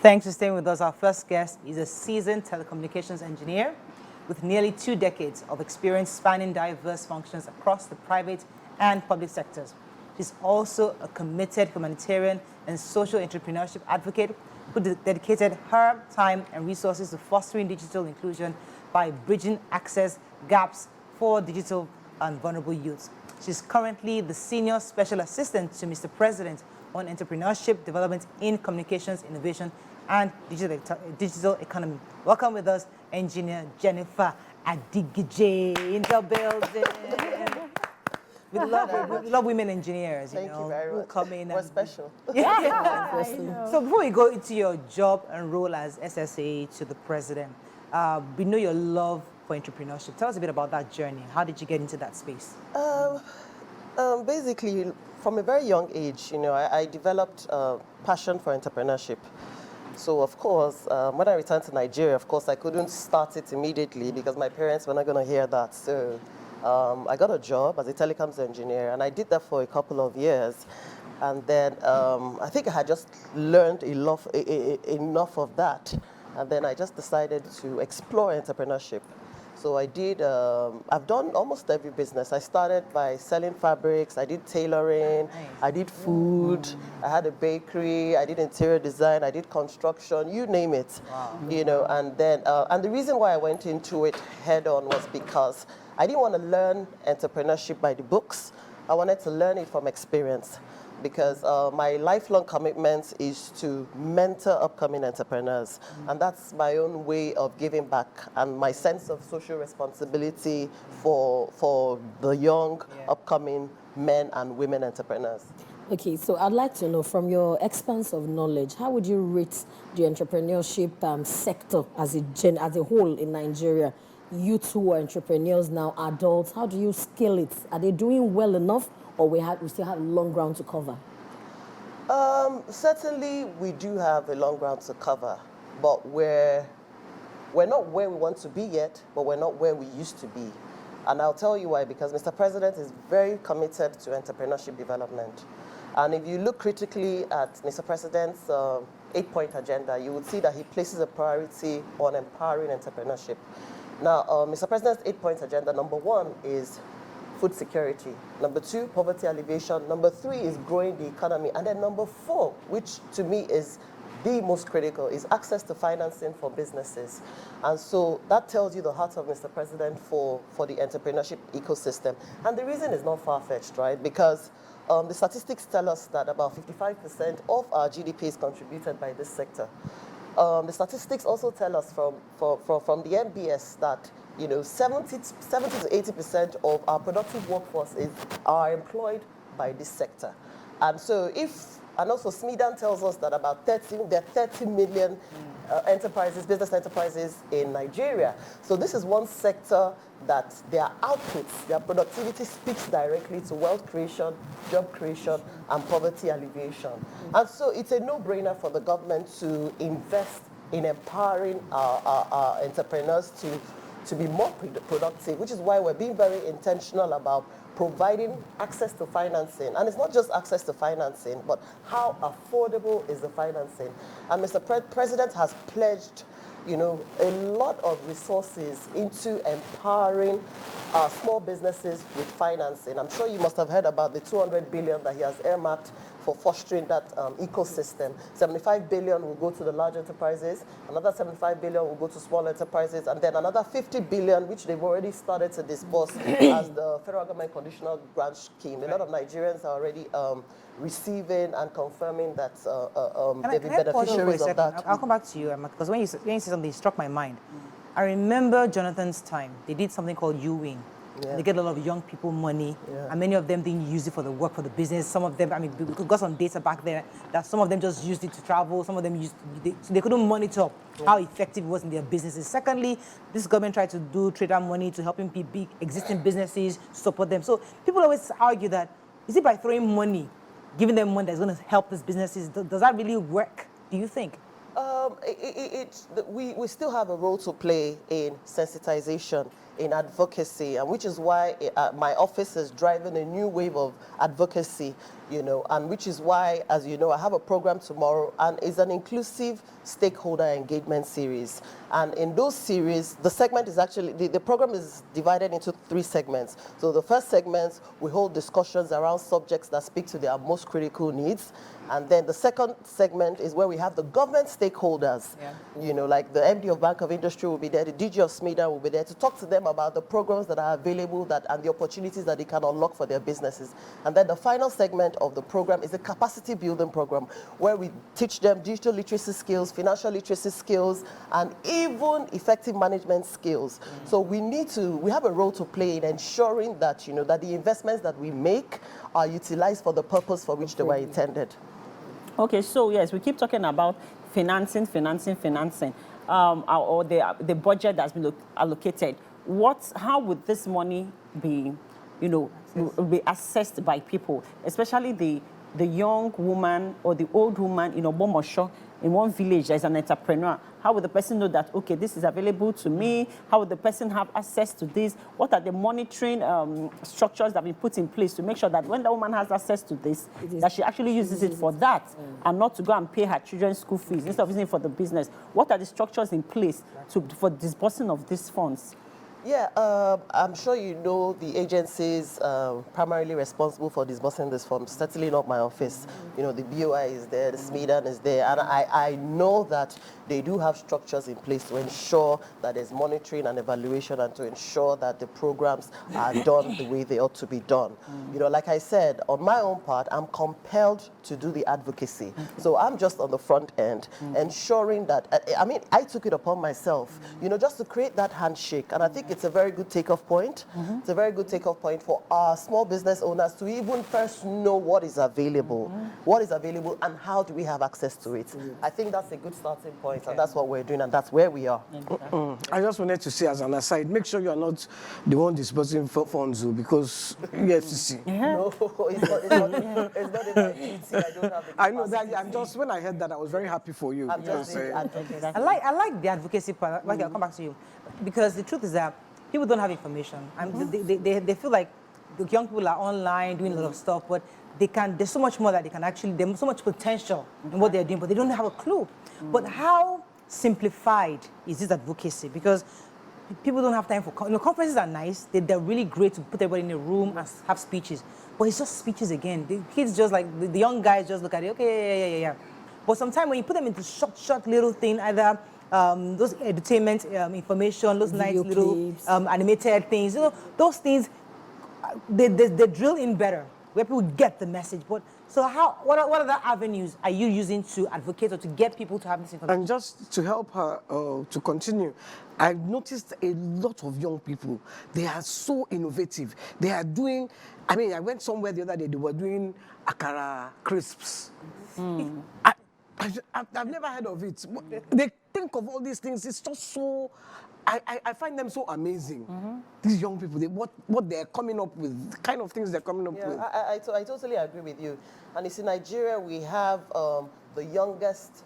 Thanks for staying with us. Our first guest is a seasoned telecommunications engineer with nearly 2 decades of experience spanning diverse functions across the private and public sectors. She's also a committed humanitarian and social entrepreneurship advocate who dedicated her time and resources to fostering digital inclusion by bridging access gaps for digital and vulnerable youths. She's currently the Senior Special Assistant to Mr. President on Entrepreneurship Development in Communications, Innovation, and Digital Economy. Welcome with us, Engineer Jennifer Adighije in the building. We love women engineers, Thank you very much. Come in. We're special. Yeah. So before we go into your job and role as SSA to the president, we know your love for entrepreneurship. Tell us a bit about that journey. How did you get into that space? Basically, from a very young age, I developed a passion for entrepreneurship. So, of course, when I returned to Nigeria, of course, I couldn't start it immediately because my parents were not going to hear that. So, I got a job as a telecoms engineer, and I did that for a couple of years. And then I think I had just learned enough of that. And then I just decided to explore entrepreneurship. So I did, I've done almost every business. I started by selling fabrics, I did tailoring, I did food, I had a bakery, I did interior design, I did construction, you name it. Wow. And then, and the reason why I went into it head on was because I didn't want to learn entrepreneurship by the books. I wanted to learn it from experience, because my lifelong commitment is to mentor upcoming entrepreneurs. And that's my own way of giving back and my sense of social responsibility for the young, upcoming men and women entrepreneurs. Okay, so I'd like to know, from your expanse of knowledge, how would you rate the entrepreneurship sector as a whole in Nigeria? Youth who are entrepreneurs now, adults, how do you scale it? Are they doing well enough, or we still have long ground to cover? Certainly, we do have a long ground to cover, but we're not where we want to be yet, but we're not where we used to be. And I'll tell you why, because Mr. President is very committed to entrepreneurship development. And if you look critically at Mr. President's 8-point agenda, you would see that he places a priority on empowering entrepreneurship. Now, Mr. President's 8-point agenda, number 1 is food security. Number 2, poverty alleviation. Number 3 is growing the economy. And then number 4, which to me is the most critical, is access to financing for businesses. And so that tells you the heart of Mr. President for the entrepreneurship ecosystem. And the reason is not far-fetched, right? Because the statistics tell us that about 55% of our GDP is contributed by this sector. The statistics also tell us from the MBS that 70 to 80% of our productive workforce are employed by this sector. And so and also SMEDAN tells us that about 30 million business enterprises in Nigeria. So this is one sector that their outputs, their productivity speaks directly to wealth creation, job creation, and poverty alleviation. And so it's a no-brainer for the government to invest in empowering our entrepreneurs to be more productive, which is why we're being very intentional about providing access to financing. And it's not just access to financing, but how affordable is the financing. And Mr. President has pledged a lot of resources into empowering small businesses with financing. I'm sure you must have heard about the 200 billion that he has earmarked for fostering that ecosystem. 75 billion will go to the large enterprises, another 75 billion will go to small enterprises, and then another 50 billion, which they've already started to disburse as the federal government conditional grant scheme. A lot of Nigerians are already receiving and confirming that they've been beneficiaries of that. I'll come back to you, because when you said something, it struck my mind. I remember Jonathan's time. They did something called U-Wing. Yeah. They get a lot of young people money, and many of them didn't use it for the work, for the business. Some of them, we got some data back there that some of them just used it to travel. Some of them so they couldn't monitor how effective it was in their businesses. Secondly, this government tried to do trader money to helping big existing businesses, support them. So people always argue that, is it by throwing money, giving them money that's going to help these businesses? Does that really work, do you think? We still have a role to play in sensitization. in advocacy, and which is why my office is driving a new wave of advocacy, and which is why, as you know, I have a program tomorrow, and it's an inclusive stakeholder engagement series. And in those series, the segment is actually, the program is divided into 3 segments. So the first segment, we hold discussions around subjects that speak to their most critical needs. And then the second segment is where we have the government stakeholders, like the MD of Bank of Industry will be there, the DG of SMEDA will be there to talk to them about the programs that are available and the opportunities that they can unlock for their businesses. And then the final segment of the program is a capacity building program where we teach them digital literacy skills, financial literacy skills, and even effective management skills. So we have a role to play in ensuring that, that the investments that we make are utilized for the purpose for which they were intended. Okay, so yes, we keep talking about financing, or the budget that's been allocated. How would this money be, be assessed by people, especially the young woman or the old woman in Obomosho, in one village as an entrepreneur? How would the person know that, okay, this is available to me? How would the person have access to this? What are the monitoring structures that have been put in place to make sure that when the woman has access to this, that she actually uses it for that and not to go and pay her children's school fees instead of using it for the business? What are the structures in place for disbursing of these funds? Yeah, I'm sure you know the agencies primarily responsible for disbursing this funds. Certainly not my office. The BOI is there, the SMEDAN is there, and I know that they do have structures in place to ensure that there's monitoring and evaluation and to ensure that the programs are done the way they ought to be done. Like I said, on my own part, I'm compelled to do the advocacy. So I'm just on the front end, ensuring that, I took it upon myself, just to create that handshake. And I think it's a very good takeoff point. It's a very good takeoff point for our small business owners to even first know what is available, and how do we have access to it. I think that's a good starting point, and that's what we're doing, and that's where we are. I just wanted to say as an aside, make sure you are not the one disbursing funds, because EFCC. No, it's not in my duty. I don't have the I know that. When I heard that, I was very happy for you. I'm just saying. I like the advocacy part. I'll come back to you, because the truth is that people don't have information, and they feel like the young people are online doing a lot of stuff, but there's so much more that they can actually, there's so much potential in what they're doing, but they don't have a clue. But how simplified is this advocacy? Because people don't have time for, conferences are nice, they're really great to put everybody in a room and have speeches, but it's just speeches again. The kids just like, the young guys just look at it, okay, yeah. But sometimes when you put them into short little thing, either those entertainment information, those nice little animated things, those things, they drill in better, where people get the message. But so what other avenues are you using to advocate or to get people to have this information? And just to help her to continue, I've noticed a lot of young people, they are so innovative. They are doing, I went somewhere the other day, they were doing akara crisps. I've never heard of it. They think of all these things. It's just so, I find them so amazing. These young people, what they're coming up with, the kind of things they're coming up with. I totally agree with you. And it's in Nigeria, we have the youngest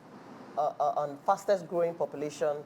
and fastest growing population,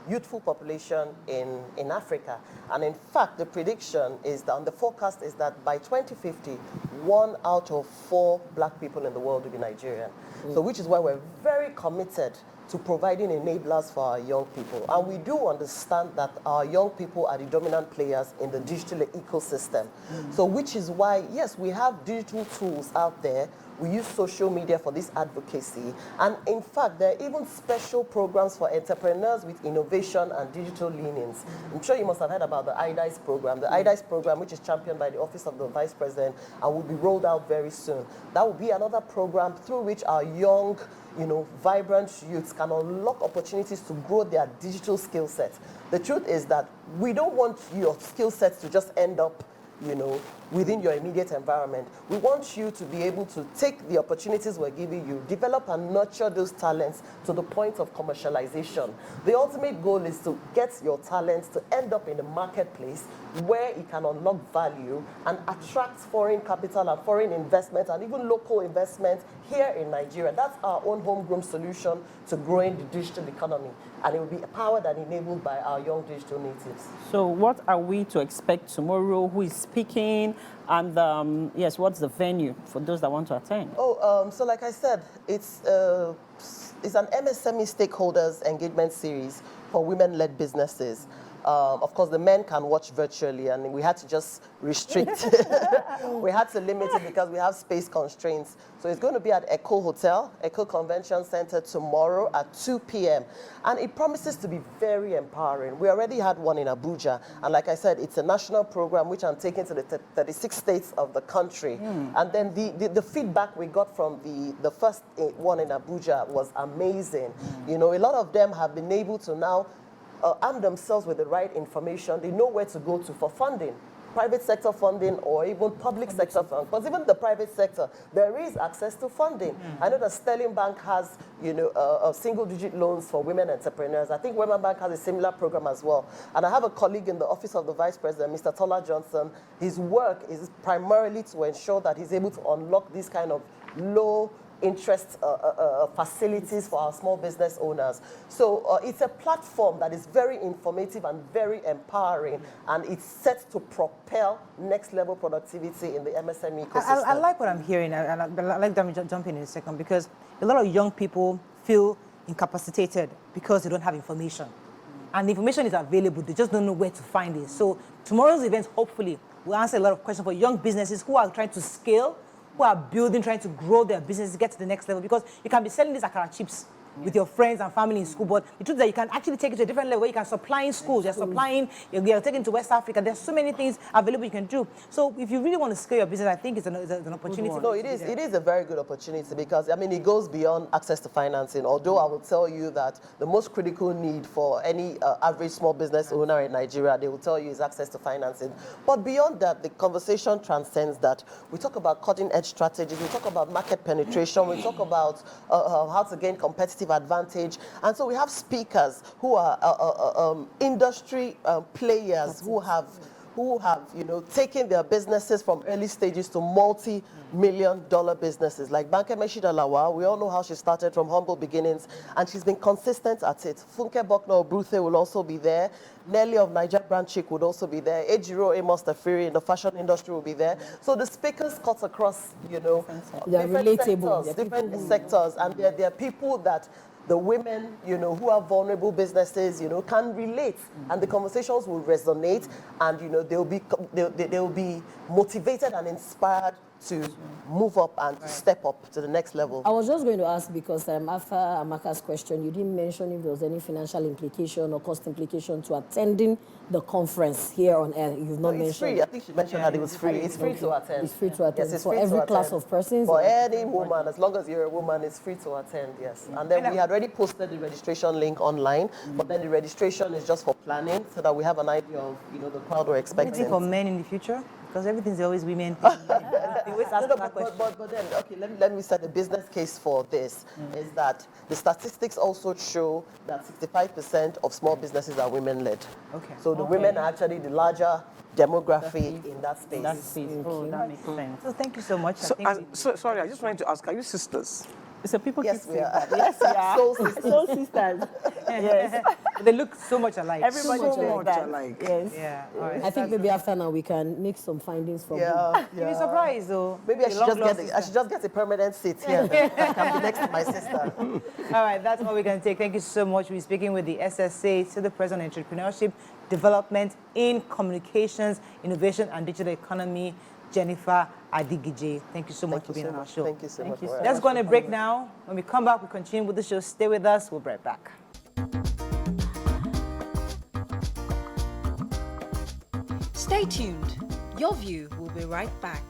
youthful population in Africa. And in fact, the prediction is that, the forecast is that by 2050, 1 out of 4 black people in the world will be Nigerian. So which is why we're very committed to providing enablers for our young people. And we do understand that our young people are the dominant players in the digital ecosystem. So which is why, yes, we have digital tools out there. We use social media for this advocacy. And in fact, there are even special programs for entrepreneurs with innovation and digital leanings. I'm sure you must have heard about the Adighije program. The Adighije program, which is championed by the Office of the Vice President and will be rolled out very soon. That will be another program through which our young, vibrant youths can unlock opportunities to grow their digital skill sets. The truth is that we don't want your skill sets to just end up within your immediate environment. We want you to be able to take the opportunities we're giving you, develop and nurture those talents to the point of commercialization. The ultimate goal is to get your talents to end up in the marketplace where it can unlock value and attract foreign capital and foreign investment and even local investment here in Nigeria. That's our own homegrown solution to growing the digital economy. And it will be powered and enabled by our young digital natives. So what are we to expect tomorrow? Who is speaking? And yes, what's the venue for those that want to attend? So like I said, it's an MSME stakeholders engagement series for women-led businesses. Of course, the men can watch virtually, and we had to just restrict. We had to limit it because we have space constraints. So it's going to be at Echo Hotel, Echo Convention Center tomorrow at 2 p.m. And it promises to be very empowering. We already had one in Abuja. And like I said, it's a national program which I'm taking to the 36 states of the country. And then the feedback we got from the first one in Abuja was amazing. You know, a lot of them have been able to now arm themselves with the right information. They know where to go to for funding, private sector funding or even public sector funding. Because even the private sector, there is access to funding. I know that Sterling Bank has, you know, single-digit loans for women entrepreneurs. I think Women Bank has a similar program as well. And I have a colleague in the Office of the Vice President, Mr. Tola Johnson. His work is primarily to ensure that he's able to unlock these kind of low interest facilities for our small business owners. So it's a platform that is very informative and very empowering, and it's set to propel next level productivity in the MSME ecosystem. I like what I'm hearing. I like them jumping in a second, because a lot of young people feel incapacitated because they don't have information. And the information is available, they just don't know where to find it. So tomorrow's event, hopefully, will answer a lot of questions for young businesses who are trying to scale, who are building, trying to grow their business, get to the next level. Because you can be selling these akara chips with your friends and family in school, but the truth is that you can actually take it to a different level where you can supply in schools, you're supplying, you're taking to West Africa. There's so many things available you can do. So if you really want to scale your business, I think it's an opportunity. No, it is a very good opportunity, because, I mean, it goes beyond access to financing. Although I will tell you that the most critical need for any average small business owner in Nigeria, they will tell you, is access to financing. But beyond that, the conversation transcends that. We talk about cutting-edge strategies, we talk about market penetration, we talk about how to gain competitive advantage. And so we have speakers who are industry players who have you know, taken their businesses from early stages to multi-million-dollar businesses. Like Banke Meshida Lawal, we all know how she started from humble beginnings, and she's been consistent at it. Funke Bokno-Obruthe will also be there. Nelly of Niger Branchik would also be there. Ejiro Amos Tafiri in the fashion industry will be there. So the speakers cut across, you know, different sectors, and they're people that the women, you know, who have vulnerable businesses, you know, can relate, and the conversations will resonate, and, you know, they'll be motivated and inspired to move up and step up to the next level. I was just going to ask, because after Amaka's question, you didn't mention if there was any financial implication or cost implication to attending the conference here on air. You've not mentioned. It's free. I think she mentioned that it was free. It's free to attend. It's free to attend. Yes, it's for free every to class attend. of persons? For any woman, as long as you're a woman, it's free to attend, yes. And then we had already posted the registration link online, but then the registration is just for planning, so that we have an idea of, you know, the crowd we're expecting. Anything for men in the future? Because everything's always women. But then, okay, let me set the business case for this, is that the statistics also show that 65% of small businesses are women-led. Okay. So the women are actually the larger demography in that space. Oh, that makes sense. So thank you so much. Sorry, I just wanted to ask, are you sisters? So people Yes, keep we saying are. that. Yes, we are. Soul sisters. Soul sisters. Yes. They look so much alike. Everybody So says much that. alike. Yes. Yeah, all right. I think maybe after now we can make some findings from Yeah, You'll be surprised, though. Maybe I The should long-lost I should just get a permanent seat here. I can be next to my sister. All right, that's all we can take. Thank you so much. We're speaking with the SSA, to the President of Entrepreneurship Development in Communications, Innovation and Digital Economy, Jennifer Adighije. Thank you so much for being on our show. Thank you so much. Let's go on a break now. When we come back, we continue with the show. Stay with us. We'll be right back. Stay tuned. Your View will be right back.